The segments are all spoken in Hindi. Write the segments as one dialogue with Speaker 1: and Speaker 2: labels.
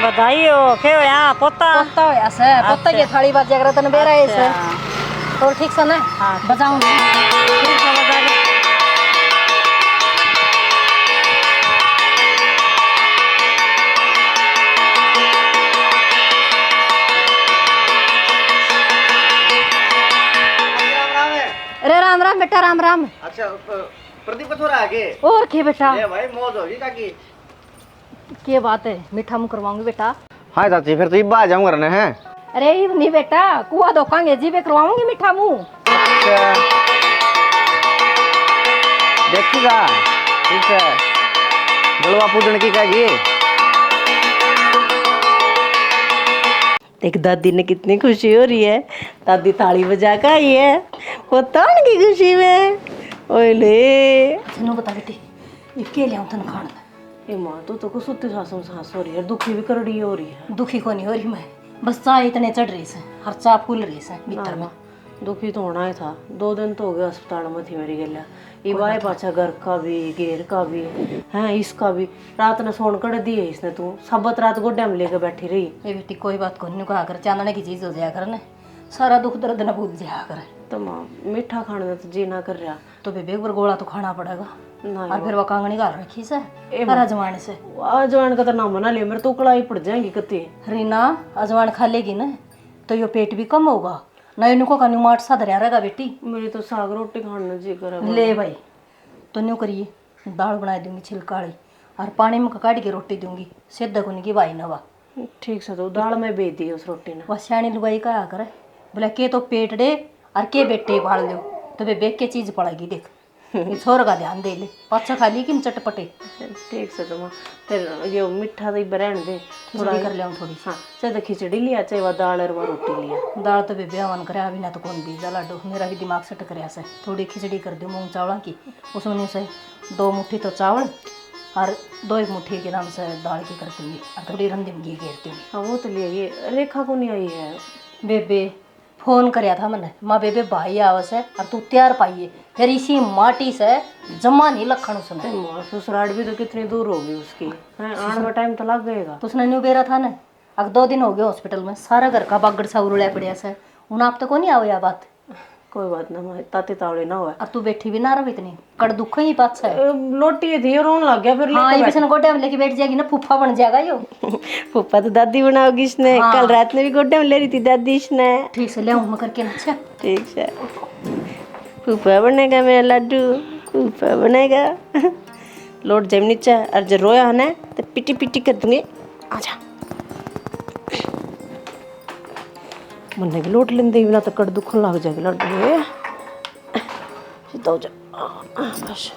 Speaker 1: बधाई हो के हो यहाँ पोता
Speaker 2: पोता हो या से पोता की थाली बाज जाकर तने बेरा है से और ठीक से ना बजाऊंगी
Speaker 1: ठीक है बजा ले
Speaker 2: अरे राम राम बेटा राम राम।
Speaker 3: अच्छा प्रदीप का छोरा आगे
Speaker 2: और के बेटा
Speaker 3: ए भाई मौज होगी काकी।
Speaker 2: क्या बात है मीठा मुँह करवाऊंगी बेटा।
Speaker 3: हाँ चाची फिर तो इब्बा आ जाऊंगा रहने हैं।
Speaker 2: अरे नहीं बेटा कुआ धोखांगे जीवे करवाऊंगी मीठा मुँह।
Speaker 3: अच्छा देखिएगा ठीक है जलवा पूजन की कहेगी।
Speaker 1: देख दादी ने कितनी खुशी हो रही है। दादी ताली बजा कर आई है पोतान की खुशी में। ओए ले
Speaker 2: सुनो बता बेटी ये के लिया तन खान
Speaker 1: ये माँ तो को सुत्ती सासों सांस हो रही है दुखी भी करड़ी हो रही है।
Speaker 2: दुखी को नहीं हो रही मैं बस चाय इतने चढ़ रही से हर चा फूल रही से भीतर में।
Speaker 1: दुखी तो होना ही था 2 दिन तो हो गए अस्पताल में थी मेरी गला ये बाय पाछा घर का भी घेर का भी है इसका भी रात ने सोन कड़ दी है इसने तू सबत रात गोड्डे में लेकर बैठी रही।
Speaker 2: ये बेटी कोई बात को नहीं कहा कर चांदने की चीज हो जाया कर ने सारा दुख दर्द न भूल जाया कर।
Speaker 1: तो माँ मीठा खाने में तो जी ना कर रहा
Speaker 2: तो बेबे एक बार गोला तो खाना पड़ेगा
Speaker 1: ना
Speaker 2: और फिर वो कांगनी गाल रखी से पर अजवान से
Speaker 1: अजवान का तो नाम बना लिया मेरे तो कड़ाई पड़ जाएंगी कती।
Speaker 2: रीना अजवान खा लेगी ना तो यो पेट भी कम होगा ना इनको का नुमाट सा धरिया रहेगा बेटी।
Speaker 1: मेरी तो साग रोटी खाने जी करे
Speaker 2: ले भाई तो न्यू करिए दाल बना दूंगी छिलकाड़ी और पानी में काट के रोटी दूंगी सीधा को की भाई नवा
Speaker 1: ठीक से तो दाल में बेच दी उस रोटी ने।
Speaker 2: वह सियाणी लुगाई कहा करे बोले के तो पेट दे और के बेटे पाल दो तो वे बेच के चीज पड़ेगी देख ये छोर का ध्यान दे ले पाछा खाली कि चटपटे।
Speaker 1: ठीक से तो माँ फिर ये मीठा तो रहने दे
Speaker 2: थोड़ा कर लिया थोड़ी सी।
Speaker 1: हाँ चाहे तो खिचड़ी लिया चाहे वह दाल और वह रोटी लिया।
Speaker 2: दाल तो बेबे हवन करे अभी ना तो कौन बीजा लाडो मेरा भी दिमाग सट करे से थोड़ी खिचड़ी कर दूँ मूंग चावल की उसमें से 2 मुट्ठी तो चावल और 2 मुट्ठी के नाम से दाल की कर दूँगी और थोड़ी रंधी में घी घेरती हूँ।
Speaker 1: हाँ वो तो लिए ये रेखा को नहीं आई है
Speaker 2: बेबे फोन कराया था मैंने माँ बेबे भाई आवस है और तू तैयार पाइए फिर इसी माटी से जमा नहीं लखन उसने।
Speaker 1: माँ ससुराल भी तो कितनी दूर होगी उसकी है आने में टाइम तो लग गएगा।
Speaker 2: तो उसने न्यू बेरा था ना अब 2 दिन हो गए हॉस्पिटल में सारा घर का बागड़ सा उड़या पड़िया से उन आप तो को नहीं आओ या बात।
Speaker 1: कोई बात ना माँ ताते तावड़े ना हुआ
Speaker 2: और तू बैठी भी ना रहो इतनी कड़ दुख ही बात है।
Speaker 1: लोटी थी रोन लग गया फिर
Speaker 2: हाँ ये किसी ने गोड्डे में लेके बैठ जाएगी ना फूफा बन जाएगा यो।
Speaker 1: फूफा तो दादी बनाओगी इसने। हाँ। कल रात में भी गोड्डे में ले रही थी दादी इसने।
Speaker 2: ठीक से ले आऊँ मैं करके ना। अच्छा
Speaker 1: ठीक से फूफा बनेगा मेरा लड्डू फूफा बनेगा। लोट जम नीचे और जब रोया है ना तो पिटी पिटी कर दूंगे आजा मन्ने की लोट लेंदे बिना तो कड़ दुखन लग जाएगी लड्डू सीधा हो जा बस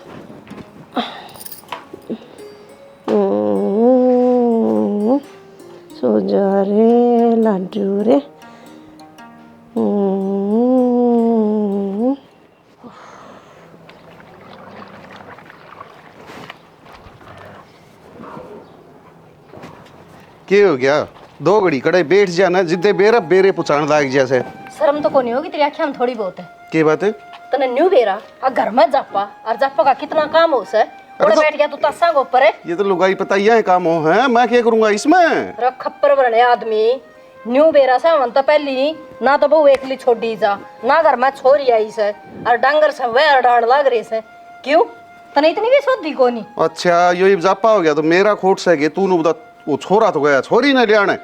Speaker 1: सो जा रे लड्डू रे
Speaker 4: क्या हो गया 2 घड़ी कड़े बैठ जाना जिद्दे बेरा बेरे पुछाण लाग जैसे।
Speaker 2: शर्म तो को नहीं होगी तेरी आँखें में थोड़ी बहुत है।
Speaker 4: क्या बात है
Speaker 2: तने न्यू बेरा और घर में जापा और जापा का कितना काम हो से और बैठ गया तू तस्सा के ऊपर है।
Speaker 4: ये तो लुगाई पता ही है काम हो है मैं क्या करूंगा इसमें।
Speaker 2: रख खप्पर बने आदमी न्यू बेरा से मन तो पहली ना तो बहु एकली छोड़ी जा ना घर में छोरी आई से और डांगर से वे डांड लाग रही से क्यों तने इतनी भी सोधी कोनी।
Speaker 4: अच्छा यो जापा हो गया तो मेरा खोट से तू बता वो छोरा तो गया छोरी ने लिया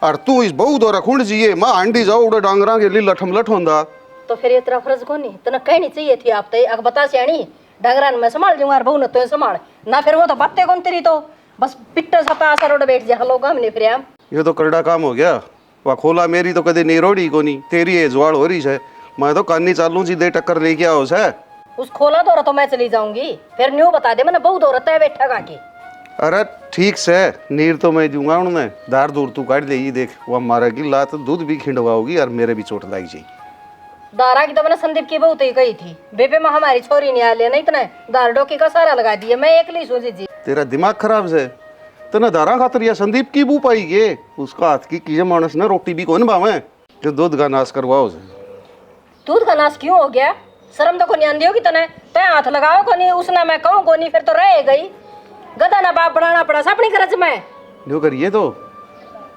Speaker 4: और तू इस बहु दौरा खुंड जिए माँ आंडी जाओ उड़े डांगरा के लिए लठम लठ होंदा
Speaker 2: तो फिर ये तेरा फर्ज कोनी तना कहनी चाहिए थी आप तो अब बता सियाणी डांगरान मैं संभाल दूंगा और बहू ने तो संभाल ना फिर वो तो बातें कौन तेरी तो बस पिट्टे सता असर उड़ बैठ जा लोग हमने फिर
Speaker 4: ये तो करड़ा काम हो गया वह खोला मेरी तो कदे नहीं रोड़ी को नहीं तेरी ये जुआड़ हो रही है मैं तो कानी चालू सीधे टक्कर लेके आओ से
Speaker 2: उस खोला दौरा तो मैं चली जाऊंगी फिर न्यू बता दे मैंने बहु दौरा तय बैठा गा के।
Speaker 4: अरे ठीक से नीर तो मैं दूंगा उन्हें दार दूर तू काट दे ये देख वो मारेगी लात दूध भी खिंडवाओगी और मेरे भी चोट लग जाएगी।
Speaker 2: दारा की तो मैंने संदीप की बहुत ही कही थी बेबे में हमारी छोरी नहीं आ लिया नहीं इतना दार डोकी का सारा लगा दिया मैं एकली सोची जी।
Speaker 4: तेरा दिमाग खराब से तना दारा खातर या संदीप की बू पाई गे उसका हाथ की कीजे मानस ना रोटी भी कौन बावे जो दूध का नाश करवाओ से।
Speaker 2: दूध का नाश क्यों हो गया शर्म तो को नहीं आंदी होगी तने ते हाथ लगाओ को नहीं उसने मैं कहूं को नहीं फिर तो रह गई गधा ना बाप बनाना पड़ा अपनी करज में
Speaker 4: जो करिए तो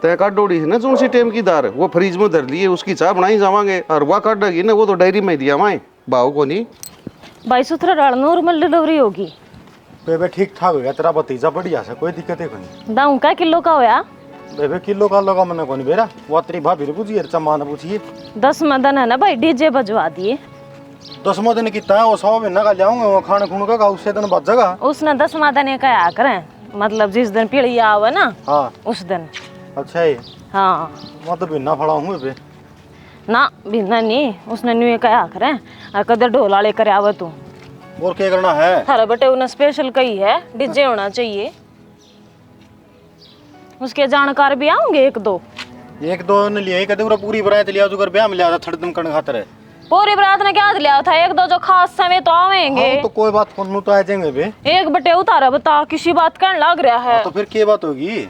Speaker 4: तय काट डोड़ी है ना जो सी टेम की दार वो फ्रिज में धर लिए उसकी चाय बनाई जावांगे और वह काट देगी ना वो तो डायरी में दिया माए भाव को नहीं
Speaker 5: 22 डाल नॉर्मल डिलीवरी होगी।
Speaker 6: बेबे ठीक ठाक हो गया तेरा भतीजा बढ़िया से कोई दिक्कत है नहीं।
Speaker 5: दाऊ का किलो का होया?
Speaker 6: बेबे किलो का लोगा मैंने कोनी बेरा वो तेरी भाभी ने पूछिए चम्मा ने पूछिए
Speaker 5: 10 मदन है ना भाई डीजे बजवा दिए।
Speaker 6: 10वां दिन कितना है वो 100 महीना का जाऊंगा वो खाने खूने का उससे दिन बच जाएगा।
Speaker 5: उसने 10 मदन कहा करें मतलब जिस दिन पीढ़िया आवे ना
Speaker 6: हाँ
Speaker 5: उस दिन।
Speaker 6: अच्छा है
Speaker 5: हाँ
Speaker 6: मैं तो बिना फड़ा हूँ बेबे
Speaker 5: ना बिना नहीं उसने न्यू कहा करें और कदर ढोला लेकर आवे तू
Speaker 6: और क्या करना है।
Speaker 5: थारा बेटे उन्हें स्पेशल कही है डीजे होना चाहिए। उसके जानकार भी आऊंगे एक दो
Speaker 6: ने लिया कहते पूरा पूरी बरात लिया तो ब्याह में लिया था थड़दम करने खातर है।
Speaker 5: पूरी बरात ने क्या लिया था एक दो जो खास समय तो आवेंगे।
Speaker 6: हाँ, तो कोई बात को तो आ जाएंगे बे।
Speaker 5: एक बटे उतारा बता किसी बात कहने लग रहा है।
Speaker 6: तो फिर क्या बात होगी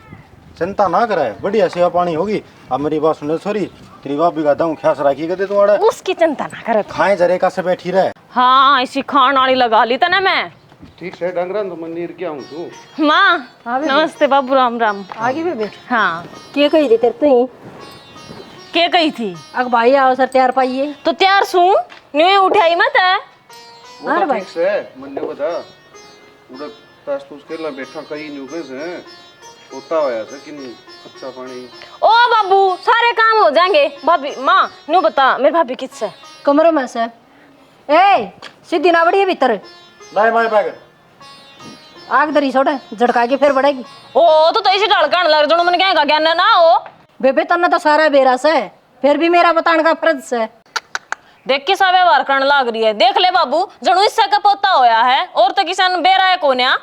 Speaker 6: चिंता ना करे बढ़िया सेवा पानी होगी। अब मेरी बात सुने सॉरी तेरी भाभी का दाऊ ख्यास रखी कहते तुम्हारा
Speaker 5: उसकी चिंता ना करे
Speaker 6: खाए जरे का से बैठी रहे।
Speaker 5: हाँ इसी खान वाली लगा ली था ना मैं।
Speaker 4: ठीक है डंगरा तो मंदिर क्या हूँ तू
Speaker 5: माँ नमस्ते बाबू राम राम।
Speaker 2: आगे बेबे
Speaker 5: हाँ
Speaker 2: के कही थी तेरे तू
Speaker 5: क्या कही थी?
Speaker 2: अग भाई आओ सर तैयार पाइए
Speaker 5: तो त्यार सू न्यू उठाई मत है।
Speaker 4: वो तो ठीक से मंने बता पूरा तास तो उसके ला बैठा कहीं न्यूके से होता होया से कि अच्छा पानी
Speaker 5: ओ बाबू सारे काम हो जाएंगे। भाभी माँ न्यू बता मेरी भाभी किससे?
Speaker 2: कमरे में से ए सीधी ना बढ़िए भीतर
Speaker 6: लाए माए बैग
Speaker 2: आग दरी छोड़ झटका के फिर बढ़ेगी।
Speaker 5: ओ तो इसे डाल कर लग जो मन क्या ज्ञान ना हो
Speaker 2: बेबे तन्ना तो सारा बेरा से फिर भी मेरा बताने का फर्ज से
Speaker 5: देख के सा व्यवहार करने लग रही है। देख ले बाबू जणु इससे का पोता होया है और तो किसान बेरा है कोन्या।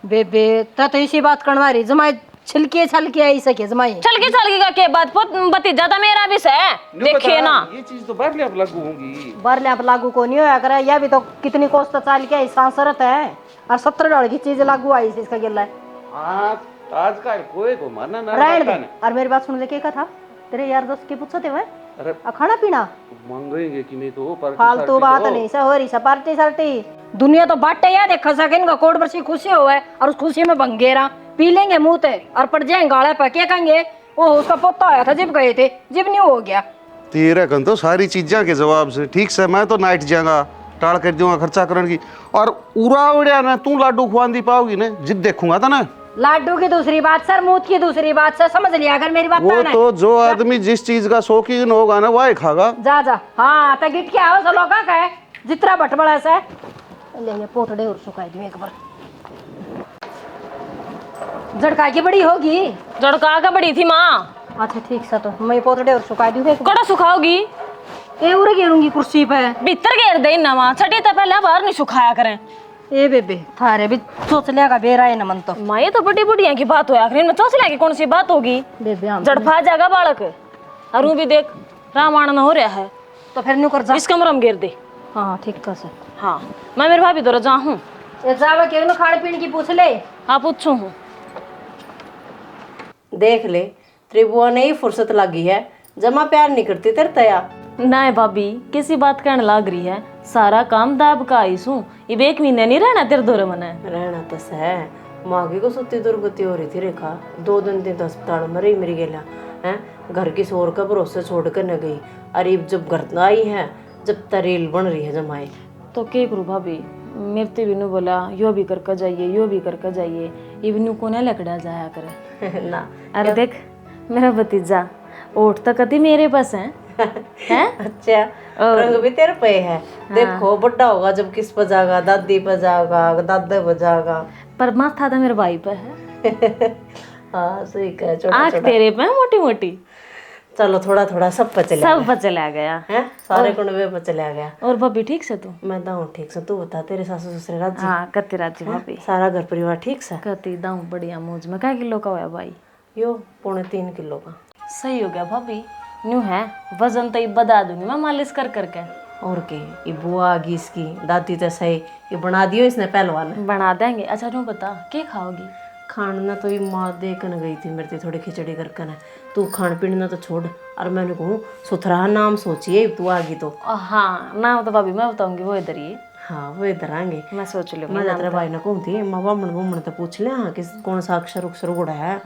Speaker 2: बेबे ता तो इसी बात करवा रही जमाई छलके आई सके जमाई
Speaker 5: चलगी का के बात भतीजा था मेरा भी से देखिए ना
Speaker 4: ये चीज तो बाहर ले आप लागू होगी
Speaker 2: बार आप लागू को नहीं होया करे यह भी तो कितनी कोस्त चाल के सांसरत है और 70 डॉलर की चीज लागू आई इसका गिल्ला है।
Speaker 4: आजकल कोई को मारना ना
Speaker 2: रहने दे और मेरी बात सुन ले क्या था तेरे यार दोस्त के पूछो थे
Speaker 4: अरे
Speaker 2: खाना पीना
Speaker 4: मांगेंगे कि नहीं तो
Speaker 2: फालतू बात नहीं से हो रही सा पार्टी सार्टी दुनिया तो बाटे याद देखा सके इनका कोट बरसी खुशी हो है और उस खुशी में भंगेरा पी लेंगे मुंह ते और पड़ जाएंगे गाले पे क्या कहेंगे वो उसका पोता आया था जिब गए थे जिब नहीं हो गया
Speaker 4: तेरे कन तो सारी चीजें के जवाब से ठीक से मैं तो नाइट जाऊंगा टाल कर दूंगा खर्चा करने की और उड़ा उड़िया ना तू लाडू खुआंदी पाओगी ना जिद देखूंगा था ना
Speaker 2: लाडू की दूसरी बात सर मूत की दूसरी बात सर समझ लिया अगर मेरी बात
Speaker 4: वो तो जो आदमी जिस चीज का शौकीन होगा ना वही खागा
Speaker 2: जा जा हाँ तो गिट के आओ सब लोग का है जितना भटबड़ा से ले ये पोतड़े और सुखाई दूं एक बार झड़का की बड़ी होगी
Speaker 5: जड़का का बड़ी थी माँ।
Speaker 2: अच्छा ठीक सा तो मैं पोतड़े और सुखाई दूं एक
Speaker 5: कड़ा सुखाओगी
Speaker 2: ए उरे घेरूंगी कुर्सी पे
Speaker 5: भीतर घेर दे ना माँ छठी तो पहले बाहर नहीं सुखाया करें।
Speaker 2: ए बेबे थारे भी सोच लिया का बेरा है न मन तो
Speaker 5: माँ ये तो बड़ी बुढ़िया की बात हो आखिर में चौसला की कौन सी बात होगी?
Speaker 2: बेबे हम
Speaker 5: जड़फा जाएगा बालक और भी देख रामायण हो रहा है
Speaker 2: तो फिर न्यू कर जा
Speaker 5: इस कमरे में घेर दे।
Speaker 2: हाँ ठीक कर से
Speaker 5: हाँ मैं मेरे भाभी दौरा जा हूँ
Speaker 2: ये जावा के न खाने पीने की पूछ ले
Speaker 5: हाँ पूछू हूँ।
Speaker 1: देख ले त्रिभुआ ने ही फुर्सत लगी है जमा प्यार नहीं करती तेरे तया
Speaker 5: नहीं भाभी किसी बात कहने लग रही है सारा काम दाब का आईस हूँ ये 1 महीने नहीं रहना तेरे दौरे मने
Speaker 1: रहना तो है मागी को सुती दुर्गति हो रही थी रेखा 2 दिन दिन अस्पताल में रही मेरी गेला है घर की शोर का भरोसे छोड़ कर न गई अरे जब घर आई है जब तरील बन रही है जमाई
Speaker 5: तो क्या करूँ भाभी मेरे बिनु बोला यो भी करके जाइए यो भी करके जाइए ये बिनु को ना लकड़ा जाया करे
Speaker 1: ना
Speaker 5: अरे देख मेरा भतीजा ओठ तो कति मेरे पास है हैं?
Speaker 1: अच्छा रंग भी तेरे पे है देखो बड़ा होगा जब किस पर जाएगा दादी पर जाएगा दादा पर जाएगा
Speaker 5: पर माथा तो मेरे भाई पे है।
Speaker 1: हाँ सही कह छोटा
Speaker 5: आँख तेरे पे मोटी मोटी
Speaker 1: चलो थोड़ा थोड़ा सब पर चले
Speaker 5: सब पर चला गया
Speaker 1: हैं सारे कुंडवे पर चला गया
Speaker 5: और भाभी ठीक से तू?
Speaker 1: मैं दाऊँ ठीक से तू बता तेरे सासू ससुरे राजी
Speaker 5: हाँ कति राजी भाभी
Speaker 1: सारा घर परिवार ठीक से
Speaker 5: कति दाऊ बढ़िया मौज में क्या किलो का हुआ भाई?
Speaker 1: यो 3.5 किलो का
Speaker 5: सही हो गया भाभी न्यू है वजन तो बता दूंगी मैं मालिश कर करके
Speaker 1: और के ये बुआ आ गई इसकी दादी तो सही ये बना दियो इसने पहलवान
Speaker 5: बना देंगे। अच्छा तू बता क्या खाओगी?
Speaker 1: खाना तो ये माँ देखने गई थी मेरे थोड़ी खिचड़ी करके ना, तू खान पीना ना तो छोड़। और मैंने कहूँ सुथरा नाम सोचिए तू आगी तो।
Speaker 5: हाँ नाम तो भाभी मैं बताऊंगी, वो इधर ही है।
Speaker 1: हाँ वो इधर आएंगे।
Speaker 5: मैं सोच लूंगी
Speaker 1: मैं तेरे भाई ने कहूँ थी माँ बामण बुमण तो पूछ ले हाँ किस कौन सा अक्षर उक्षर उगड़ा है।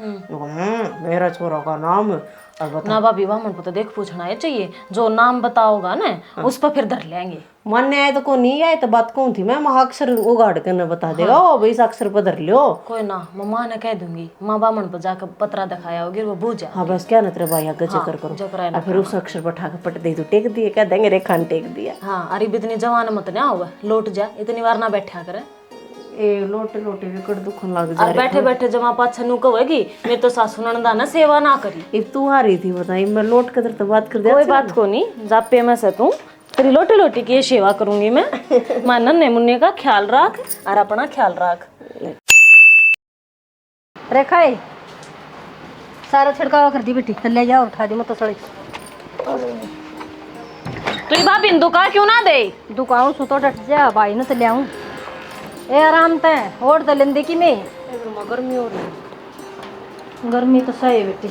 Speaker 1: मेरा छोरा का नाम और बता।
Speaker 5: ना भाभी वामन को तो देख पूछना है चाहिए, जो नाम बताओगा ना उस पर फिर धर लेंगे।
Speaker 1: मन आए तो को नहीं आए तो बात कौन थी, मैं महा अक्षर उगाड़ कर न बता देगा। ओ भाई इस अक्षर पर धर लियो।
Speaker 5: कोई ना मम्मा ने कह दूंगी, माँ बामन पर जाकर पतरा दिखाया होगी वो बूझ जा।
Speaker 1: हाँ बस क्या ना तेरे भाई आगे चक्कर करो और फिर उस अक्षर पर ठाकर पट दे, तू टेक दिए कह देंगे रेखा ने टेक दिया।
Speaker 5: हाँ अरे इतनी जवान मत ना हुआ, लौट जा, इतनी बार ना बैठा करे।
Speaker 1: ए लोटे लोटे भी कड़ दुखन लग जा।
Speaker 5: और बैठे बैठे जमा पाछा नु कहेगी मैं तो सासू नंदा ना सेवा ना करी।
Speaker 1: अब तू आ रही थी बताई मैं लौट कर तो बात कर दे।
Speaker 5: कोई बात को नहीं, जापे में से तू तेरी लोटी लोटी की सेवा करूंगी मैं। मां नन्हे मुन्ने का ख्याल रख और अपना ख्याल रख।
Speaker 2: रेखा सारा छिड़काव कर दी बेटी, ले जाओ उठा दी मत सड़ी।
Speaker 5: तू भाभी हिंदू का क्यों ना दे?
Speaker 2: दुकान सु तो डट जा भाई ने तो ले आऊं। ए आराम ते और तो लेंदे की में
Speaker 1: गर्मी हो रही।
Speaker 2: गर्मी तो सही है बेटी।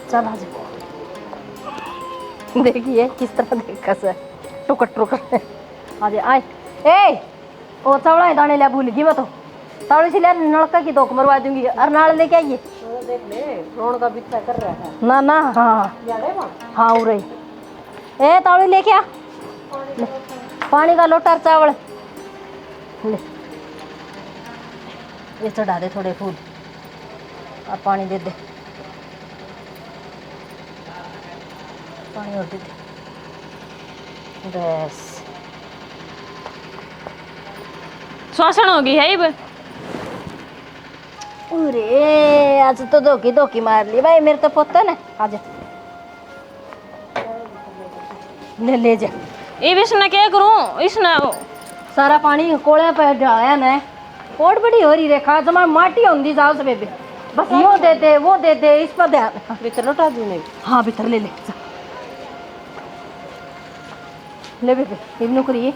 Speaker 2: चल आ जा। देखिए किस तरह देखा से टुकड़ टुकड़ आ जा आए। ए ओ चावड़ा है दाने ले भूल गई मैं तो चावड़ी से ले नलका की धोख मरवा दूंगी और नाल लेके आइए।
Speaker 1: देख ले रोन का बिस्सा कर रहा है
Speaker 2: ना ना हाँ हाँ उरे ए तावड़ी लेके आ ले, पानी का लोटा चावल ले ये चढ़ा दे थोड़े फूल और पानी दे दे, पानी और दे दे बस।
Speaker 5: श्वासन होगी है अब।
Speaker 2: अरे आज तो धोखी धोखी मार ली भाई मेरे तो पोता ना। आजा ले जा।
Speaker 5: ये इसने क्या करूं, इसने
Speaker 2: सारा पानी कोले पे डाला ना, कोट बड़ी हो रही रेखा जमा माटी होंगी जाओ से बेबे बस यो दे दे वो दे दे इस पर ध्यान।
Speaker 1: भीतर लौटा दूं नहीं।
Speaker 2: हाँ भीतर ले ले जा। ले बेबे इन्हों करिए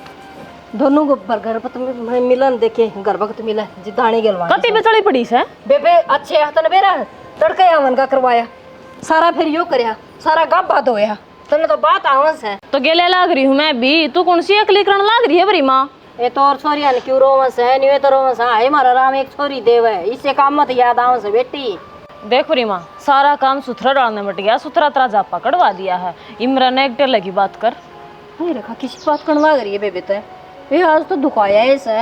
Speaker 2: दोनों को घर पर तुम्हें मिलन देखे घर वक्त मिला जिदानी गलवा
Speaker 5: कति पे चढ़ी पड़ी से
Speaker 2: बेबे अच्छे हतन बेरा तड़के आवन का करवाया सारा फिर यो करया सारा गाबा धोया तने तो बात आवस है।
Speaker 5: तो गेले लाग रही हूँ मैं भी, तू कौन सी अकली करण लाग रही है बरी माँ?
Speaker 2: ये तो और छोरिया ने क्यों रोवस है नहीं तो रोवस है हमारा राम एक छोरी देव है इससे काम मत याद आवस है बेटी।
Speaker 5: देख बरी माँ सारा काम सुथरा डालने मट गया, सुथरा तरह जापा कड़वा दिया है। इमरान एक टेल लगी बात कर।
Speaker 2: नहीं रेखा किसी बात करवा रही है बेबे तो ये आज तो दुखाया ऐसे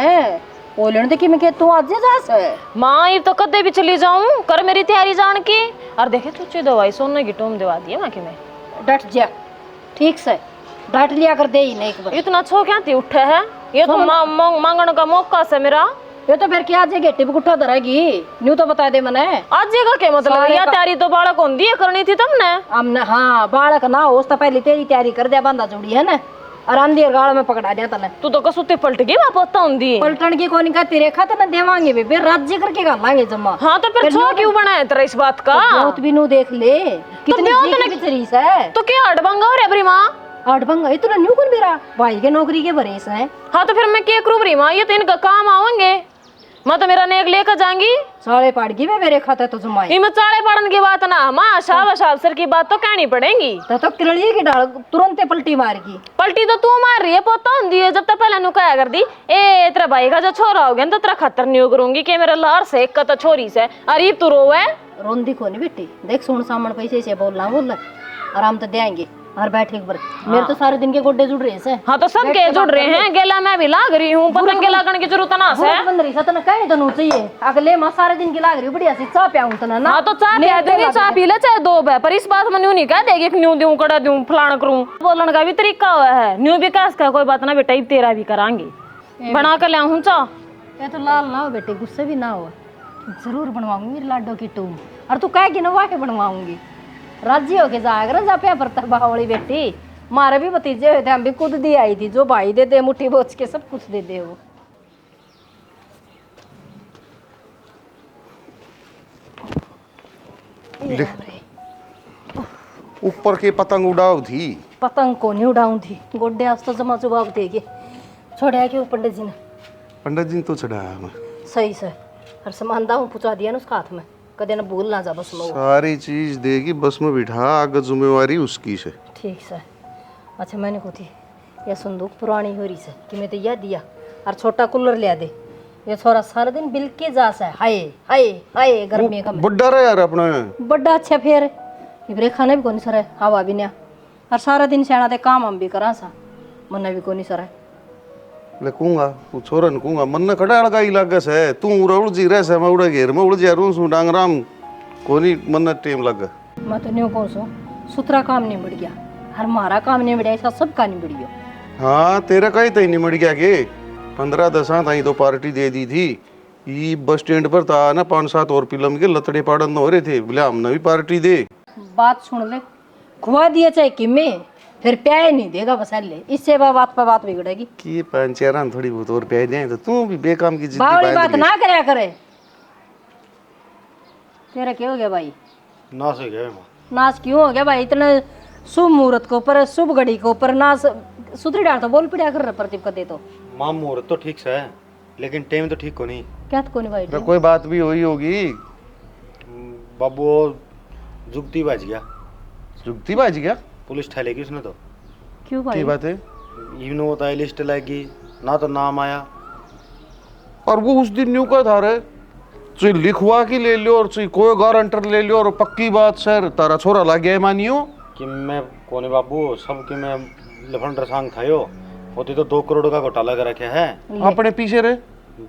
Speaker 2: बोलन दे कि मैं तू आज जा से
Speaker 5: माँ ये तो कदे भी चली जाऊं कर मेरी तैयारी जान की। और देखे तुझे दवाई सोने की टोम दिवा दी है माँ की मैं।
Speaker 2: डट जा ठीक से डांट लिया कर दे ही नहीं एक बार।
Speaker 5: इतना छो क्या थी उठे है ये तो मांगने का मौका से मेरा।
Speaker 2: ये तो फिर क्या आज गेटी पे गुठा धरेगी न्यू तो बता दे मने
Speaker 5: आज का क्या मतलब या तैयारी तो बालक होंदी है करनी थी तुमने।
Speaker 2: हमने हाँ बालक ना हो तो पहले तेरी तैयारी कर दे बंदा जोड़ी है ना और आंधी और गाड़ में पकड़ा दिया तने।
Speaker 5: तू तो कसुते पलट गई वापस होंदी
Speaker 2: पलटन की कोनी का तेरे खा तो देवांगे बेबे राज्य करके गालांगे जम्मा।
Speaker 5: हाँ तो फिर छो क्यों बनाया तेरा इस बात का?
Speaker 2: बहुत बिनु देख ले कितनी जी की चरीस है
Speaker 5: तो क्या अड़बंगा हो रे बरी माँ?
Speaker 2: अड़बंगा इतना न्यू कर मेरा भाई के नौकरी के भरेस है।
Speaker 5: हाँ तो फिर मैं क्या करूँ बरी माँ, ये तो इनका काम आवेंगे। मैं तो मेरा नेक लेकर जाएंगी
Speaker 2: साले पाड़गी में मेरे खाते तो जमाई
Speaker 5: इमे चाले पड़न की बात ना माँ शाबाश अफसर की बात तो कहनी पड़ेगी।
Speaker 2: तो किरलिए की डाल तुरंत पलटी मारगी।
Speaker 5: पलटी तो तू मार रही है पोता होंदी है जब तक पहले नु कहा कर दी ए तेरा भाई का जो छोरा हो गया तो तेरा खतर नहीं करूंगी कि मेरा लार से एक का तो छोरी से अरे तू रोवे
Speaker 2: रोंदी को नहीं बेटी देख सुन सामन पैसे से बोलना बोल आराम तो देंगे और बैठ एक बार मेरे तो सारे दिन के गोड्डे जुड़ रहे हैं।
Speaker 5: हाँ तो सब के जुड़ रहे हैं गेला मैं भी लाग रही हूँ पतंग के लागण की जरूरत ना से
Speaker 2: बंद रही सतना कहीं तो चाहिए अगले मां सारे दिन की लाग रही बढ़िया सी चाह पियाऊं तना ना।
Speaker 5: हाँ तो चाह पिया देंगे चाह पी ले चाहे दो है पर इस बात में न्यू नहीं कह देगी न्यू दूं कड़ा दूं फलाना करूं बोलने का भी तरीका हुआ है न्यू भी कह का कोई बात ना बेटा तेरा भी करांगे बना कर ले आऊं चाह।
Speaker 2: ये तो लाल ना हो बेटे गुस्से भी ना हो जरूर बनवाऊंगी मेरे लाडो की टूम और तू कह के नवा के बनवाऊंगी राजी होके जाएगा जा पे पर वाली बेटी मारे भी भतीजे हुए थे हम भी खुद दी आई थी जो भाई दे दे मुट्ठी बोझ के सब कुछ दे दे वो।
Speaker 4: ऊपर के पतंग उड़ाव थी
Speaker 2: पतंग को नहीं उड़ाऊं थी गोड्डे आज तो जमा जवाब देगी छोड़ा क्यों पंडित जी ने?
Speaker 4: पंडित जी ने तो चढ़ाया मैं
Speaker 2: सही से और सामान दाऊ पहुंचा दिया ना उसका हाथ में, कदे ना भूल ना जा बस में वो।
Speaker 4: सारी चीज देगी बस में बिठा, आगे जिम्मेवारी उसकी से।
Speaker 2: ठीक से। अच्छा मैंने को थी यह संदूक पुरानी हो रही से कि मैं तो यह दिया और छोटा कूलर लिया दे। ये छोरा सारा दिन बिल के जा सा हाय हाय हाय गर्मी का
Speaker 4: बड्डा रहा यार अपना।
Speaker 2: बड़ा अच्छा फेर इबरे खाने भी कोनी सर हवा भी नहीं और सारा दिन सियाणा दे काम हम भी करा सा मन्ना भी कोनी सर।
Speaker 4: ले कहूंगा वो छोरा ने कहूंगा मन ने खड़ा लगा इलाका से तू उड़ा उलझी रह से मैं उड़ा घेर में उलझ रू सू डांगराम कोनी मन ने टाइम लगा।
Speaker 2: मैं तो न्यू कौन सो सुथरा काम नहीं बढ़ गया हर मारा काम नहीं बढ़िया ऐसा सबका नहीं बढ़िया।
Speaker 4: हाँ तेरा कहीं तई नहीं मर गया के 15-10 ताई तो पार्टी दे दी थी। ये बस स्टैंड पर था ना 5-7 और फिल्म के लतड़े पाड़न हो रहे थे, बोले हमने भी पार्टी दे।
Speaker 2: बात सुन ले खुआ दिया चाहे कि मैं फिर प्याय नहीं देगा बस ले इससे बात पर बात बिगड़ेगी
Speaker 4: कि पंचेरा थोड़ी बहुत और प्याज जाए तो तू भी बेकाम की जिद्दी
Speaker 2: बावली
Speaker 4: बात
Speaker 2: बात ना करया करे। तेरा क्या हो गया भाई?
Speaker 6: नाश हो गया माँ।
Speaker 2: नाश क्यों हो गया भाई? इतने शुभ मुहूर्त के ऊपर शुभ घड़ी के ऊपर नाश सुधरी डाल तो बोल पड़ा कर प्रदीप का दे तो
Speaker 6: माँ मुहूर्त तो ठीक से है लेकिन टाइम तो ठीक को नहीं।
Speaker 2: क्या तो कोनी भाई?
Speaker 4: तो कोई बात भी हुई होगी।
Speaker 6: बाबू वो जुगती बच गया,
Speaker 4: जुगती बाज गया।
Speaker 6: पुलिस ठहलेगी उसने तो।
Speaker 2: क्यों
Speaker 4: की
Speaker 2: भाई?
Speaker 4: बात है?
Speaker 6: इवनो होता है लिस्ट लगी ना तो नाम आया।
Speaker 4: और वो उस दिन न्यू का था रे चाहे लिखवा की ले लो और चाहे कोई गारंटर ले लो और पक्की बात सर तारा छोरा लग गया मानियो
Speaker 6: कि मैं कोने बाबू सब कि मैं लफंडर सांग थायो होती तो 2 करोड़ का घोटाला कर रखे है।
Speaker 4: अपने पीछे रे।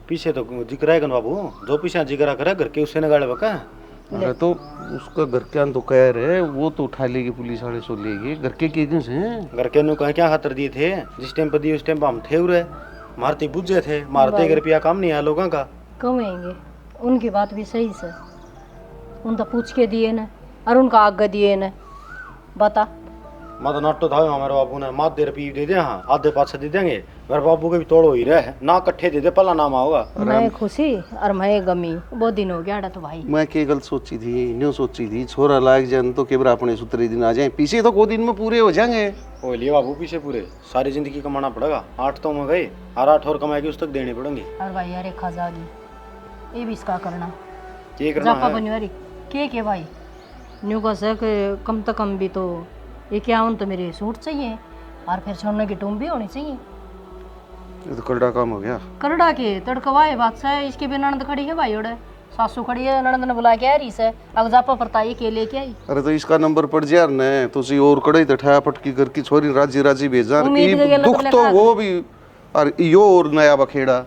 Speaker 6: पीछे तो जिक्र है बाबू जो पीछे जिक्र करे घर के उससे न गाड़े बका।
Speaker 4: अरे तो उसका घर के तो कह रहे वो तो उठा लेगी पुलिस वाले सो लेगी घर के केस से।
Speaker 6: घर के नु कहीं क्या खातर दिए थे जिस टाइम पर दिए उस टाइम पर हम थे उरे मारते बुझे थे मारते 1 रुपया काम नहीं आया लोगों का।
Speaker 2: कमेंगे उनकी बात भी सही से उन तो पूछ के दिए न और उनका आगे दिए न बता।
Speaker 6: मैं तो नट्टो था हमारे बाबू ने मात 1 रुपये दे दे हाँ आधे पासे दे देंगे मेरे बाबू के भी तोड़ हो ही रहे ना इकट्ठे दे दे पहला नाम होगा।
Speaker 2: मैं खुशी और मैं गमी बहुत दिन हो गया तो भाई।
Speaker 4: मैं के गलत सोची थी न्यू सोची थी छोरा लाग जान तो केबरा अपने सुतरे दिन आ जाए पीछे तो को दिन में पूरे हो जाएंगे।
Speaker 6: ओ लिए बाबू पीछे पूरे सारी जिंदगी कमाना पड़ेगा 8 तो में गए और 8 और कमाएगी उस तक देनी पड़ेंगी।
Speaker 2: और भाई यार एक खजागी ये भी इसका करना
Speaker 6: ये करना
Speaker 2: जापा
Speaker 6: है
Speaker 2: बनिवारी के भाई न्यू का से कम तो कम भी तो ये क्या उन तो मेरे सूट चाहिए और फिर छोड़ने की टूम भी होनी चाहिए।
Speaker 4: ये तो कलड़ा काम हो गया।
Speaker 2: करड़ा के तड़कवाए बात से इसके भी ननद खड़ी है भाई ओड़े सासू खड़ी है ननद ने बुला के आ रही से अब जापा परताई के लेके आई।
Speaker 4: अरे तो इसका नंबर पड़ जा ने तो सी और कड़ई तो ठा पटकी करके छोरी राजी राजी भेजा
Speaker 2: उम्मीद के
Speaker 4: दुख
Speaker 2: मतलब
Speaker 4: तो
Speaker 2: लगा
Speaker 4: वो भी और यो और नया बखेड़ा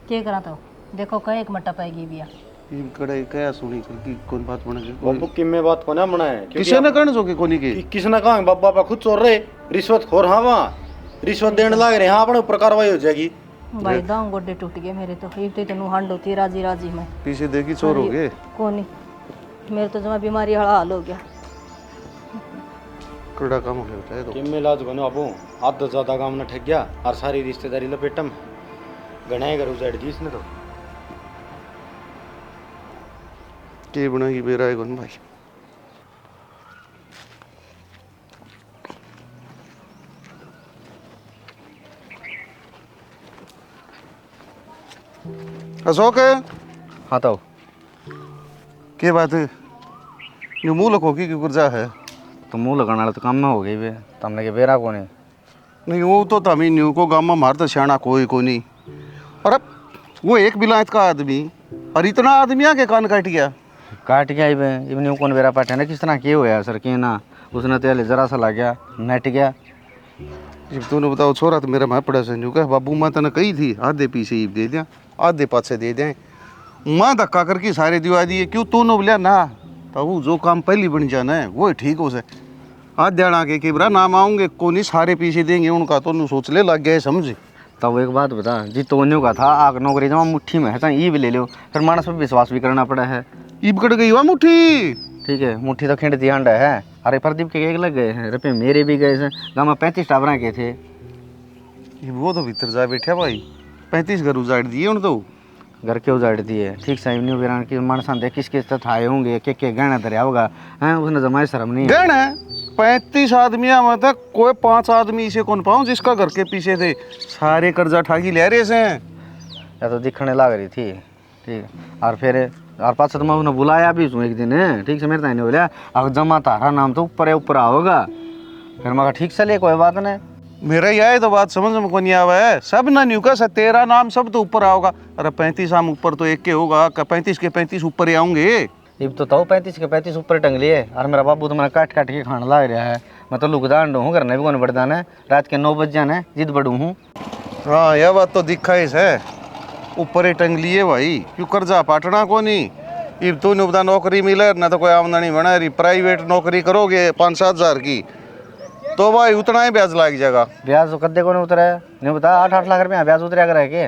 Speaker 2: के करा तो देखो कई एक मट्टा पाएगी बिया
Speaker 4: ये कड़ई क्या सुनी करके कौन बात बन गई
Speaker 6: बाबू कि मैं बात को ना बनाए
Speaker 4: किसी ने करने जो के कोनी के
Speaker 6: किसने कहा बाबा पा खुद चोर रहे रिश्वत खोर हाँ वहाँ रिश्वत देने लग रहे हाँ अपने ऊपर कार्रवाई हो जाएगी।
Speaker 2: भाई दाऊं गोडे टूट गए मेरे तो ये तो हंड होती राजी राजी में
Speaker 4: पीछे देखी चोर हो गए
Speaker 2: कोनी मेरे तो जमा बीमारी हड़ा हाल हो गया।
Speaker 4: कड़ा काम हो गया तो
Speaker 6: कि मैं इलाज बनो बाबू आध तो ज्यादा काम न ठग गया और सारी रिश्तेदारी लपेटम गणाए कर उजाड़ दी इसने तो
Speaker 4: के बनाई बेरा है कौन भाई। अशोक
Speaker 3: हाँ तो
Speaker 4: के बात है ये मुंह लखो की गुर्जा है
Speaker 3: मुँह लगाने वाला तो काम ना हो गई बे तुमने के बेरा को
Speaker 4: नहीं वो तो तमी न्यू को गाँव में मार तो सियाणा कोई नहीं। अरे वो एक बिलायत का आदमी और इतना आदमी आके कान काट गया
Speaker 3: गया इवन कौन बेरा पाटे ना किस तरह के होया सर के ना उसने तो जरा सा लग गया नेट गया।
Speaker 4: जब तूने बताओ छोरा तो मेरा मैं पड़ा संजू का बाबू माँ तने कही थी आधे पीछे ही दे दिया आधे पासे दे दें माँ धक्का करके सारे दिवा दिए क्यों तूने बोलिया ना तो वो जो काम पहली बन जाना है वो ठीक हो से आज ध्यान आके कि बरा नाम आऊँगे को नहीं सारे पीछे देंगे उनका तो सोच ले लग गया समझे।
Speaker 3: तब एक बात बता जी तो का था आग नौकरी जमा मुट्ठी में है चाहे ये भी ले लो फिर मानस पर विश्वास भी करना पड़ा है।
Speaker 4: ईब कट गई हुआ मुट्ठी
Speaker 3: ठीक है मुट्ठी तो खिंड दिया अंडा है। अरे प्रदीप के एक लग गए हैं रुपये मेरे भी गए थे गाँव में 35 टावरा के थे।
Speaker 4: वो तो भीतर जा बैठा भाई 35 घर उजाड़ दिए उन तो
Speaker 3: घर के उजाड़ दिए ठीक से न्यू बेरान की मानसा देख किस किस तक आए होंगे के गहना धरिया होगा हैं उसने जमाए शर्म नहीं
Speaker 4: गहना 35 आदमी मतलब कोई 5 आदमी इसे कौन पाऊं जिसका घर के पीछे थे, सारे कर्जा ठागी ले रहे से।
Speaker 3: या तो दिखने लग रही थी, ठीक है। और फिर और पास तो मैं उन्हें बुलाया भी हूँ एक दिन है, ठीक से मेरे ताने बोला अगर जमा तारा नाम तो ऊपर है, ऊपर आओगा। फिर मैं कहा ठीक चलिए कोई बात नहीं।
Speaker 4: मेरा यह तो बात समझ में को नहीं आवा है, सब ना न्यू का तेरा नाम सब तो ऊपर आओगा। अरे 35 आम ऊपर तो एक के होगा, 35 के 35 ऊपर ही आऊंगे।
Speaker 3: अब तो 35 के 35 ऊपर टंग लिए। और मेरा बाबू तो मैंने काट काट के खाने लग रहा है। मैं तो लुकदान हूँ, करने भी कौन बढ़ है, रात के 9 बज जाने जिद बढ़ू हूँ।
Speaker 4: हाँ यह बात तो दिखा है, ऊपर ही टंग लिए भाई, क्यों कर्जा पाटना को नहीं। इब तो नहीं नौकरी मिले ना तो कोई आमदनी बना रही, प्राइवेट नौकरी करोगे 5-7 हज़ार की तो भाई उतना ही ब्याज लग जाएगा।
Speaker 3: ब्याज तो कद्दे को नहीं उतरा है, नहीं बता 8-8 लाख रुपया ब्याज उतरा कर के।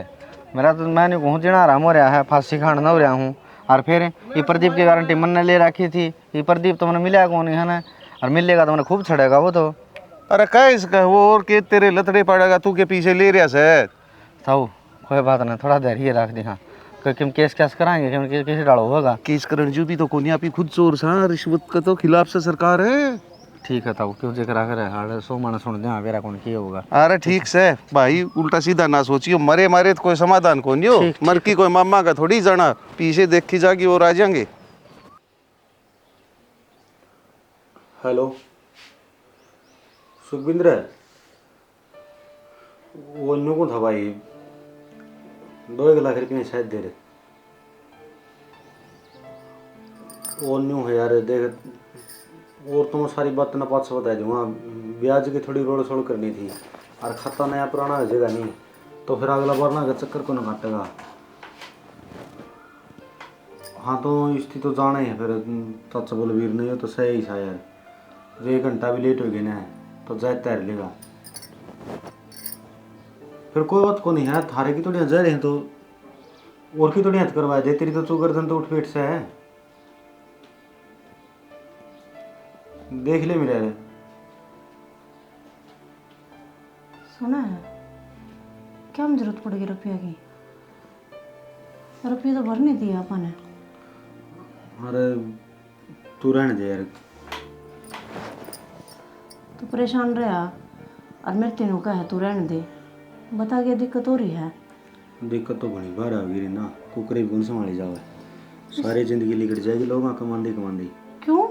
Speaker 3: मेरा तो मैं नहीं कहूँ जिना आराम हो रहा है, फांसी खान न हो रहा हूँ। और फिर ये प्रदीप की गारंटी मन ने ले रखी थी, ये प्रदीप तो मैंने मिला कौन है ना, और मिलेगा तो मैंने खूब छड़ेगा वो तो।
Speaker 4: अरे क्या इसका वो और के तेरे लतड़े पड़ेगा, तू के पीछे ले रहा है।
Speaker 3: ताऊ कोई बात नहीं, थोड़ा धैर्य रख दी। हाँ क्योंकि हम केस कैस कराएंगे, क्योंकि कैसे डालो होगा
Speaker 4: केस करण जो भी तो कोनी आप ही खुद चोर सा, रिश्वत का तो खिलाफ से सरकार है।
Speaker 3: ठीक है ताऊ, क्यों जिक्र कर हाड़ 100 माना सुन दे मेरा कौन किया होगा।
Speaker 4: अरे ठीक से भाई, उल्टा सीधा ना सोचियो, मरे मारे तो कोई समाधान को नहीं हो। मर की कोई मामा का थोड़ी जाना, पीछे देखी जागी और आ जाएंगे।
Speaker 6: हेलो सुखबिंद्र, वो न्यू को था भाई, 2 लाख रुपये शायद दे रहे। वो न्यू है यार, देख और तुम सारी बात ना पास बता दूंगा, ब्याज की थोड़ी रोड़ सोड़ करनी थी, और खाता नया पुराना हो जाएगा नहीं तो फिर अगला बार ना चक्कर को ना काटेगा। हाँ तो इसकी तो जाना ही है फिर, चाचा बोले वीर नहीं हो तो सही ही शायद, 1 घंटा भी लेट हो गया ना तो जाए तैर लेगा। फिर कोई बात को नहीं है, थारे की थोड़ी जा रहे हैं तो और की थोड़ी हथ करवा दे, तेरी तो चुगर्दन तो उठ पेट से है, देख ले मेरे।
Speaker 2: सुना है क्या हम जरूरत पड़ेगी रुपया की? रुपया तो भर नहीं दिया अपन ने।
Speaker 6: अरे तू रहने दे यार,
Speaker 2: तू परेशान रहा और मेरे तीनों का है, तू रहने दे। बता क्या दिक्कत हो रही है?
Speaker 6: दिक्कत तो बड़ी बार आ गई ना, कुकरे भी कौन संभाली जावे, सारी जिंदगी लिकट जाएगी लोगों कमांदी कमांदी।
Speaker 2: क्यों?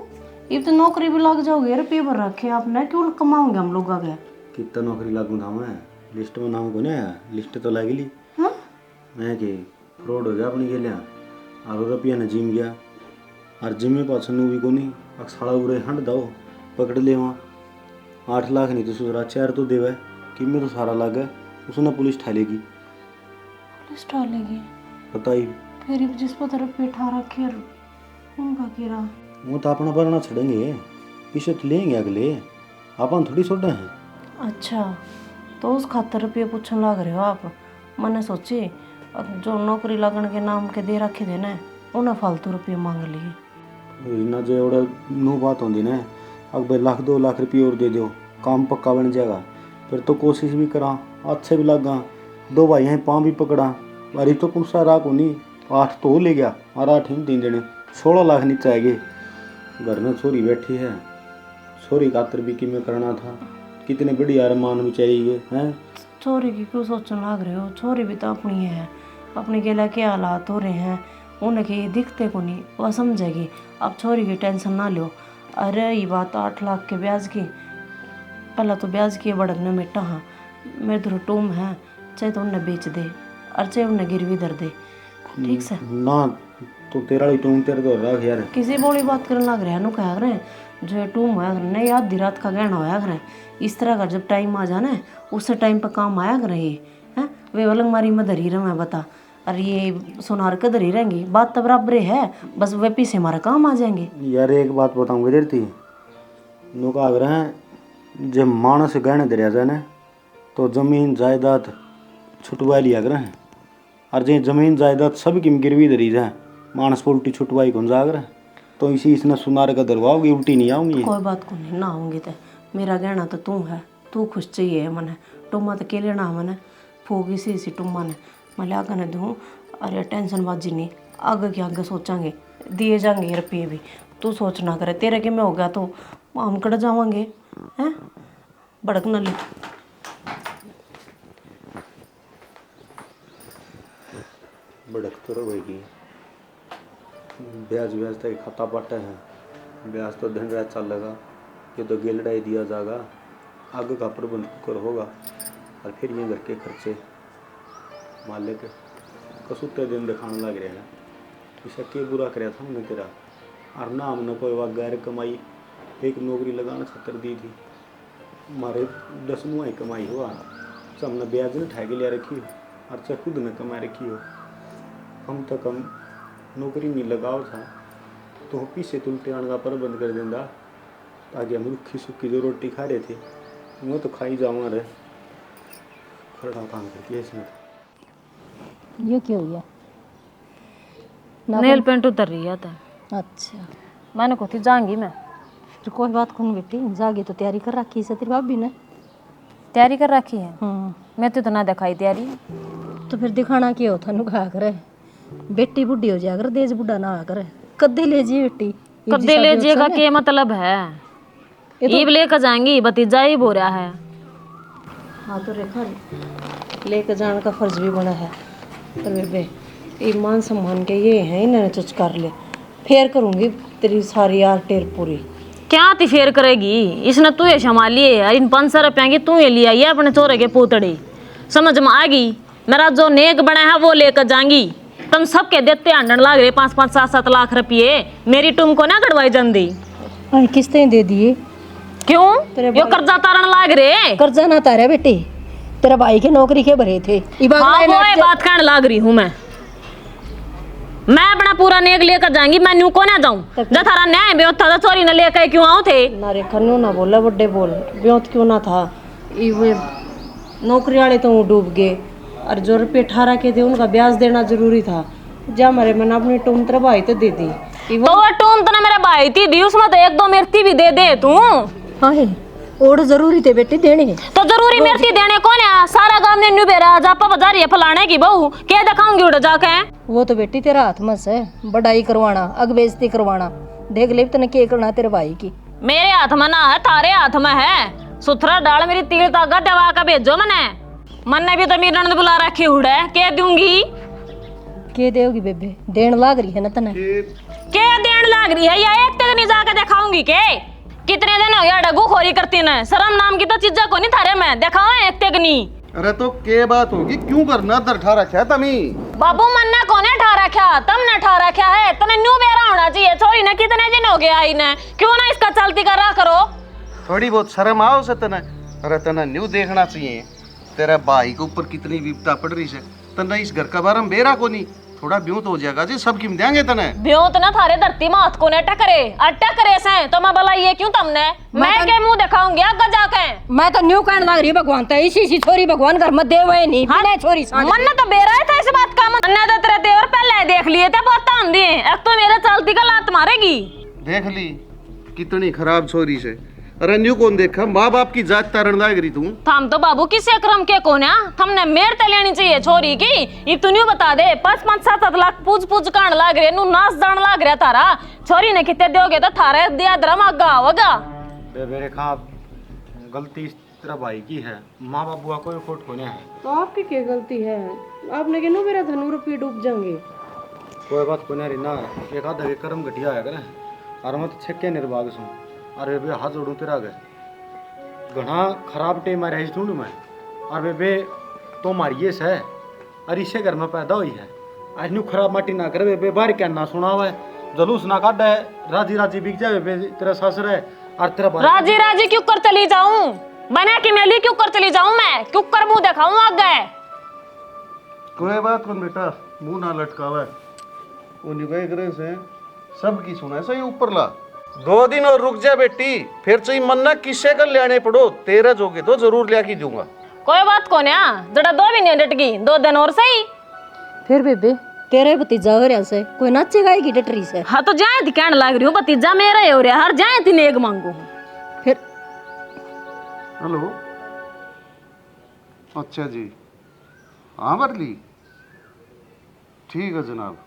Speaker 2: ये तो नौकरी भी लग जाओगे, रुपये भर रखे आपने, क्यों कमाओगे हम लोग आगे?
Speaker 6: कितना नौकरी लागू था मैं, लिस्ट में नाम को नहीं आया, लिस्ट तो लगी ली।
Speaker 2: हाँ?
Speaker 6: मैं कि फ्रॉड हो गया अपनी के लिया, और रुपया ने जिम गया, और जिम में पास भी को नहीं, अक्साड़ा उड़े हंड दाओ पकड़ ले वहाँ, 8 लाख नहीं तो सुधरा 4 तो देवे कि में तो सारा लग गया, उसने पुलिस ठालेगी।
Speaker 2: पुलिस डालेगी?
Speaker 6: बताई
Speaker 2: फिर जिस पर रुपये ठा रखे उनका कीरा।
Speaker 6: वो तो अपना भरना छड़ेंगे, पीछे तो लेंगे अगले, अपन थोड़ी छोड़े हैं।
Speaker 2: अच्छा तो उस खातर रुपये पूछने लग रहे हो आप? मैंने सोची जो नौकरी लगन के नाम के दे रखे थे ना, उन्हें फालतू रुपये मांग लिए।
Speaker 6: ना जो एवढा नू बात होती ना, अब भाई 1-2 लाख रुपये और दे दो, काम पक्का बन जाएगा। फिर तो कोशिश भी करा, अच्छे भी लगा, 2 भाई हैं, 5 भी पकड़ा, अरे तो पुरुषा राह को नहीं, 8 तो ले गया और 8 ही 3 जने, 16 लाख नीचे आएंगे। घर में छोरी बैठी है, छोरी खातर भी किमें करना था, कितने बड़ी अरमान भी चाहिए हैं।
Speaker 2: छोरी की क्यों सोचने लग रहे हो? छोरी भी तो अपनी है, अपने के लिए क्या हालात हो रहे हैं उन्हें के दिखते को नहीं, वह समझेगी। अब छोरी की टेंशन ना लो। अरे ये बात 8 लाख के ब्याज की, पहला तो ब्याज की बड़कने मिटा। हाँ मेरे धरो टूम है, चाहे तो उन्हें बेच दे और चाहे उन्हें गिरवी धर दे, ठीक से
Speaker 6: ना तो तेरा ही टूम तेरे तो रख यार।
Speaker 2: किसी बोली बात करने लग रहे हैं, नु कह रहे हैं जो है टूम होया करे नहीं, आधी रात का गहना होया करे, इस तरह का जब टाइम आ जाना उस टाइम पर काम आया करे ये हैं। वे अलंगमारी में धरी रहे मैं बता, अरे ये सोनार के धरी रहेंगी, बात तो बराबर है, बस वे पीछे हमारा काम आ जाएंगे।
Speaker 6: यार एक बात बताऊंगी देर थी, नु का आग्रह है जब मानस गहने दरिया जाए ना तो जमीन जायदाद छुटवा लिया करे, और जो जमीन जायदाद सब की गिरवी धरी जाए, मानस को उल्टी छुटवाई कौन जागर, तो इसी इसने सुनार का दरवाओगी, उल्टी नहीं आऊंगी।
Speaker 2: कोई बात को नहीं ना आऊंगी, तो मेरा गहना तो तू है, तू खुश चाहिए मने, टुम्मा तो के लेना मैंने फोगी सी टुम्मा ने मैं लिया कर दूँ। अरे टेंशन बाजी नहीं, आगे के आगे सोचांगे, दिए जाएंगे रुपये भी, तू सोच ना करे। तेरे के में हो गया तो
Speaker 1: हम कड़ जावांगे हैं भड़क न ले।
Speaker 6: भड़क तो रहेगी, ब्याज ब्याज तक खाता पाटा है, ब्याज तो दिन रात चलेगा, ये तो गेलड़ा ही दिया जाएगा, आगे का प्रबंध कर होगा और फिर ये घर के खर्चे मालिक कसुते दिन दिखाने लग रहे हैं। इसे क्या बुरा कराया था हमने तेरा, और ना हमने कोई वह गैर कमाई एक नौकरी लगाना खातर दी थी, हमारे 10 मुँह ही कमाई हुआ, तो हमने ब्याज ने ठा के लिया रखी हो और चाहे खुद ने कमा रखी हो। कम तो कम नौकरी नहीं लगाओ था तो पीछे तुलते आने का प्रबंध कर देंदा, ताकि हम रुखी सुखी जो रोटी खा रहे थे वो तो खाई जावा रहे। खड़ा काम करती है इसमें।
Speaker 2: ये क्या हो गया?
Speaker 5: नेल पेंट उतर रही है था।
Speaker 2: अच्छा,
Speaker 5: मैंने को थी जाऊंगी मैं।
Speaker 2: तो कोई बात कौन बेटी, जागी तो तैयारी कर रखी है तेरी भाभी ने।
Speaker 5: तैयारी कर रखी है? मैं तो ना दिखाई तैयारी।
Speaker 2: तो फिर दिखाना क्या हो थानू कहा करे, बेटी बुढ़ी हो जाया कर, देज बुढ़ा ना आ करे। कद्दे ले जी बेटी,
Speaker 5: कद्दे ले जिएगा के मतलब है? ईब लेकर जाएंगी, भतीजा ही बो रहा है।
Speaker 1: हाँ तो रेखा लेकर जाने का फर्ज भी बना है, पर बेबे ईमान सम्मान के ये हैं, इन्होंने चुच कर ले, फेर करूँगी तेरी सारी यार टेर पूरी।
Speaker 5: क्या ती फेर करेगी? इसने तू ये संभाली है, इन 500 रुपया की तू ये लिया ये अपने चोरे के पोतड़े। समझ में आ गई? मेरा जो नेक बना है वो लेकर जाएंगी। तुम सबके देते आंडन लाग रहे 5-5, 7-7 लाख रुपये, मेरी तुम को ना कटवाई जल्दी।
Speaker 2: किस्तें दे दिए
Speaker 5: क्यों? यो कर्जा तारण लाग रहे।
Speaker 2: कर्जा ना तारा बेटी, तेरा भाई के नौकरी के भरे थे।
Speaker 5: हाँ वो ये बात कहने लाग रही हूँ मैं अपना पूरा नेक लेकर जाएंगी। मैं न्यू को ना जाऊं जब थारा न्याय बेवत था चोरी न लेकर क्यों आओ थे?
Speaker 1: ना रेखा न्यू ना बोला बड्डे बोल, ब्योत क्यों ना था, ये नौकरी वाले तो वो डूब गए, और जो रुपये 18 के थे उनका ब्याज देना जरूरी था। जा मरे मैंने अपनी टूम तेरा भाई तो दे दी।
Speaker 5: तो वो टूम तो ना मेरा भाई थी दी, उसमें तो 1-2 मिर्ची भी दे दे तू।
Speaker 2: हाँ है और जरूरी थे बेटी देने
Speaker 5: तो जरूरी मिर्ची देने कौन है? सारा गांव ने न्यू बेरा जापा बजा रही है फलाने की बहू, क्या दिखाऊंगी उड़ जाके?
Speaker 2: वो तो बेटी तेरा हाथ में है, बढ़ाई करवाना, अग बेइज्जती करवाना। देख ले तने क्या करना तेरे भाई की।
Speaker 5: मेरे हाथ में ना है, थारे हाथ में है। सुथरा डाल मेरी तीर तागा दवा का भेजो मन्ने भी तो मेरी ननद बुला रखी हुड़ा है, क्या दूंगी?
Speaker 2: के देगी बेबे, देन लाग रही है ना तने।
Speaker 5: क्या देन लाग रही है या एक तक नहीं जाके दिखाऊंगी के? कितने दिन हो गया डगू खोरी करती न, शर्म नाम की तो चीजा को नहीं थारे में दिखाओ एक तक नहीं।
Speaker 4: अरे तो के बात होगी, क्यों करना दर ठा रखा तमी?
Speaker 5: बाबू मन्ने कोने ठा रखा, तुमने ठा रखा है। तने न्यू बेरा होना चाहिए, छोरी ने कितने दिन हो गया आई ने, क्यों ना इसका चलती कर रहा करो?
Speaker 4: थोड़ी बहुत शर्म आओ से तने। अरे तना न्यू देखना चाहिए तेरा भाई के ऊपर कितनी विपदा पड़ रही है। तना इस घर का बारम बेरा को नहीं, थोड़ा ब्योत हो जाएगा जी, सब किम देंगे तने।
Speaker 5: ब्योत ना थारे धरती में हाथ को ने टकरे अटकरे से तो मैं भला ये क्यों तुमने? मैं के मुंह दिखाऊंगी आगे जाके?
Speaker 2: मैं तो न्यू कहने लग रही भगवान तो इसी छोरी भगवान घर में दे हुए नहीं बिना छोरी
Speaker 5: मन तो बेरा था इस बात का। मन तो तेरे देवर पहले देख लिए थे, बहुत तान दिए, एक तो मेरे चलती का लात मारेगी।
Speaker 4: देख ली कितनी खराब छोरी से। अरे न्यू कौन देखा, माँ बाप की जात तारण लाग रही तू।
Speaker 5: थम तो बाबू किसी क्रम के कौन है? हमने मेर ते लेनी चाहिए छोरी की। ये तू न्यू बता दे 5-5, 7-7 लाख पूछ कांड लाग रहे, नु नाच जान लाग रहा थारा। छोरी ने कितने दोगे तो थारे दिया धर्म आगा होगा।
Speaker 6: मेरे खा गलती तेरा भाई की है, माँ बाप बुआ कोई खोट को नहीं है।
Speaker 1: तो आपकी क्या गलती है? आपने कहना मेरा धनु रुपये डूब जाएंगे।
Speaker 6: कोई बात को नहीं ना, एक आधा के कर्म घटिया है करे और मैं तो छक्के निर्भाग सू। अरे बे हाथ जोड़ू तेरा गए घना खराब टेम आ रही ढूंढ मैं। और बे तो मारिए से अरे इसे घर में पैदा हुई है, आज न्यू खराब माटी ना करे बे, बाहर क्या ना सुना हुआ है, जलूस ना काट है, राजी राजी बिक जाए बे तेरा ससुर है और तेरा
Speaker 5: राजी राजी क्यों कर चली जाऊं? बना की मेली क्यों कर चली जाऊं? मैं क्यों कर मुंह दिखाऊं आगे?
Speaker 4: कोई बात कौन बेटा, मुंह ना लटकावे। वो निगाह करे से सबकी सुना सही ऊपर ला। 2 दिन और रुक जा बेटी, फिर चाहिए मन्ना किससे कर लेने पड़ो, तेरा जोगे तो जरूर लिया की दूंगा।
Speaker 5: कोई बात को नहीं, जड़ा 2 भी नहीं डटगी, 2 दिन और सही।
Speaker 2: फिर बेबे तेरे भतीजा हो रहा से कोई नाचेगा की डटरी से।
Speaker 5: हाँ तो जाए थी कहने लग रही हूँ, भतीजा मेरा ही हो रहा, हर जाए थी नेक मांगू।
Speaker 2: फिर
Speaker 4: हेलो, अच्छा जी, हाँ बरली, ठीक है जनाब।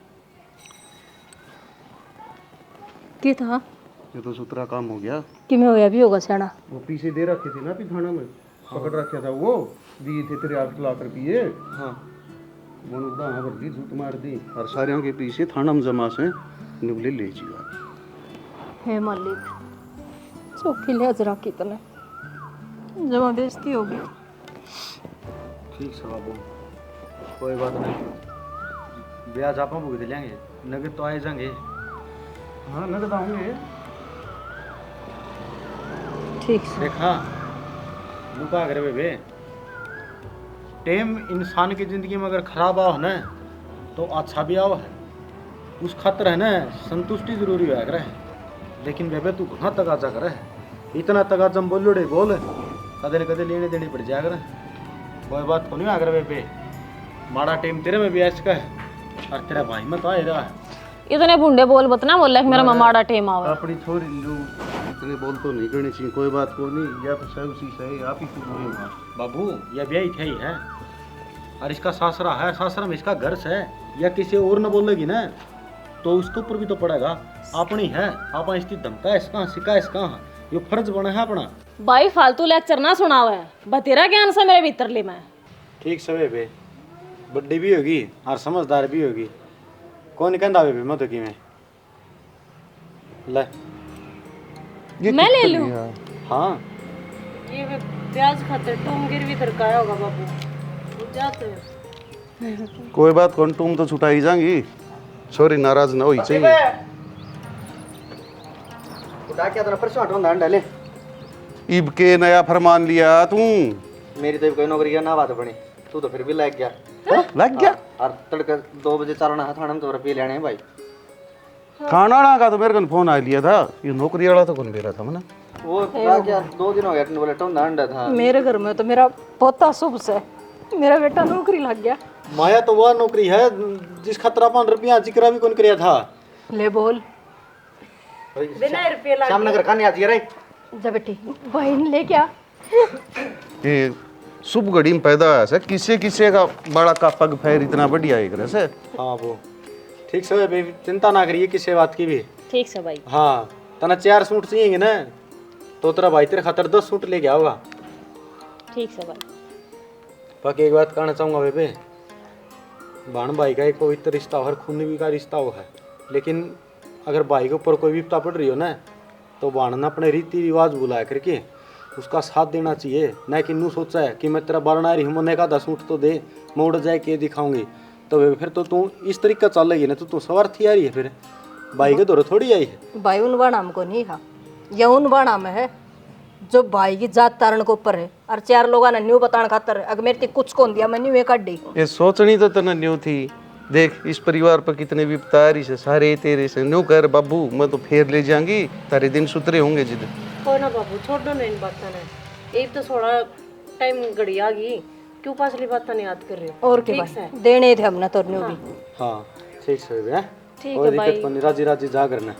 Speaker 2: क्या था?
Speaker 4: ये तो सुतरा काम हो गया।
Speaker 2: कि मैं होया भी होगा सियाना।
Speaker 4: वो पीछे दे रखे थे ना अभी थाना में, पकड़ रखा था वो, दिए थे तेरे 8 लाख रुपये। हाँ वो उड़ा भर दी, झूठ मार दी और सारे के पीछे थाना में जमा से निकले ले जिया।
Speaker 2: हे मालिक चौकी ले जरा कितना जमा बेइज्जती होगी।
Speaker 3: ठीक है बाबू, कोई बात नहीं, ब्याज आप भुगत लेंगे, नगद तो आए जाएंगे।
Speaker 4: हाँ नगद आऊंगे।
Speaker 2: ठीक है।
Speaker 3: देखा लुका करे बेबे, टेम इंसान की जिंदगी में अगर खराब आओ ना तो अच्छा भी आओ है, उस खातर है ना संतुष्टि जरूरी है करे। लेकिन बेबे तू कहाँ तगाजा करे, इतना तगाजम बोलोड़े बोल, कदे कदे लेने देनी पड़ जाएगा ना। कोई बात को नहीं आकर बेबे, माड़ा टेम तेरे में भी ऐसा है और तेरा भाई में तो आ रहा है।
Speaker 5: इतने बुंडे बोल बतना बोल मेरा मामाड़ा टेम आवे।
Speaker 4: अपनी छोरी जो इतने बोल तो नहीं करनी चाहिए, कोई बात को नहीं, या तो सब उसी सही आप ही क्यों बोलेगा।
Speaker 3: बाबू यह ब्याह थे ही है और इसका सासरा है, सासरा में इसका घर है, या किसी और न बोलेगी ना तो उसके ऊपर भी तो पड़ेगा। अपनी है आप इसकी धमका इसका सिका इसका, ये फर्ज बना है अपना।
Speaker 5: भाई फालतू लेक्चर ना सुनावे, बतेरा ज्ञान से मेरे भीतर ले मैं।
Speaker 3: ठीक से बेबे, बड्डी भी होगी और समझदार भी होगी, कौन कहता बेबे मैं तो कि मैं ले
Speaker 5: मैं ले लूं।
Speaker 3: हाँ
Speaker 1: ये ब्याज खातिर तुम गिरवी करकाया होगा बाबू, जाते हैं।
Speaker 4: कोई बात कौन, तुम तो छुटाई जाएंगी, छोरी नाराज ना होई चाहिए।
Speaker 3: उठा के तेरा परसों हटवा दान डाले,
Speaker 4: इब के नया फरमान लिया तू,
Speaker 3: मेरी तो कोई नौकरी ना बात बनी, तू तो फिर भी लग गया।
Speaker 4: लग गया।
Speaker 3: और तड़के 2 बजे चलना है थाने में, तो रुपये लेने हैं भाई।
Speaker 4: खाना ना का तो मेरे को फोन आ लिया था, ये नौकरी वाला तो कौन दे रहा था मना।
Speaker 3: वो लग गया, 2 दिन हो गए बोले टोन अंडा था।
Speaker 2: मेरे घर में तो मेरा पोता शुभ से मेरा बेटा नौकरी लग गया।
Speaker 3: माया तो वह नौकरी है जिस खतरा 5 रुपया जिक्र भी कौन किया था।
Speaker 2: ले बोल
Speaker 1: बिना रुपये ला
Speaker 3: श्यामनगर खाने आती है रे।
Speaker 2: जा बेटी बहन ले क्या।
Speaker 4: ये शुभ घड़ी में पैदा हुआ से किसे किसे का बड़ा का पग फैर इतना बढ़िया एक रहे से।
Speaker 3: हाँ वो ठीक से बेबी, चिंता ना करिए किसी बात की भी।
Speaker 5: ठीक से भाई।
Speaker 3: हाँ तना 4 सूट चाहिए ना तो तेरा भाई तेरे खातर 10 सूट लेके आओगा।
Speaker 5: ठीक से भाई।
Speaker 3: बाकी एक बात कहना चाहूँगा बेबे, भाण भाई का एक पवित्र रिश्ता हो, हर खून भी का रिश्ता हो है, लेकिन अगर भाई के ऊपर कोई विपदा पड़ रही हो ना तो भाण ने अपने रीति रिवाज बुलाया करके उसका साथ देना चाहिए, न कि नू सोचा है कि मैं तेरा बारना रही हूँ, मैंने कहा 10 सूट तो दे, मैं उड़ जाए के दिखाऊंगी। तो बेबे फिर तो तू इस तरीका चल रही है ना, तो तू स्वार्थी आ रही है, फिर भाई के दौरे थोड़ी आई है।
Speaker 2: भाई उन बाणाम को नहीं था, यह उन बाणाम है जो भाई की जात तारण के ऊपर है और 4 लोगों ने न्यू बताने खातर है। अगर मेरे ते कुछ कौन दिया मैं न्यू एक दी।
Speaker 4: ये सोचनी तो तना न्यू थी, देख इस परिवार पर कितने विपता आ रही से, सारे तेरे से न्यू कर बाबू, मैं तो फेर ले जाऊंगी, तारे दिन सुतरे होंगे जिद।
Speaker 1: हो ना बाबू, छोड़ दो ना इन बातों ने, एक तो थोड़ा टाइम घड़ी आ गई, क्यों पाछली बातें नहीं याद कर रहे हो।
Speaker 2: और के भाई देने थे हमने तो न्यू भी।
Speaker 3: हाँ ठीक से बेबे,
Speaker 1: ठीक
Speaker 3: कोई
Speaker 1: है
Speaker 3: दिक्कत
Speaker 1: भाई।
Speaker 3: को नहीं, राजी राजी जा करना।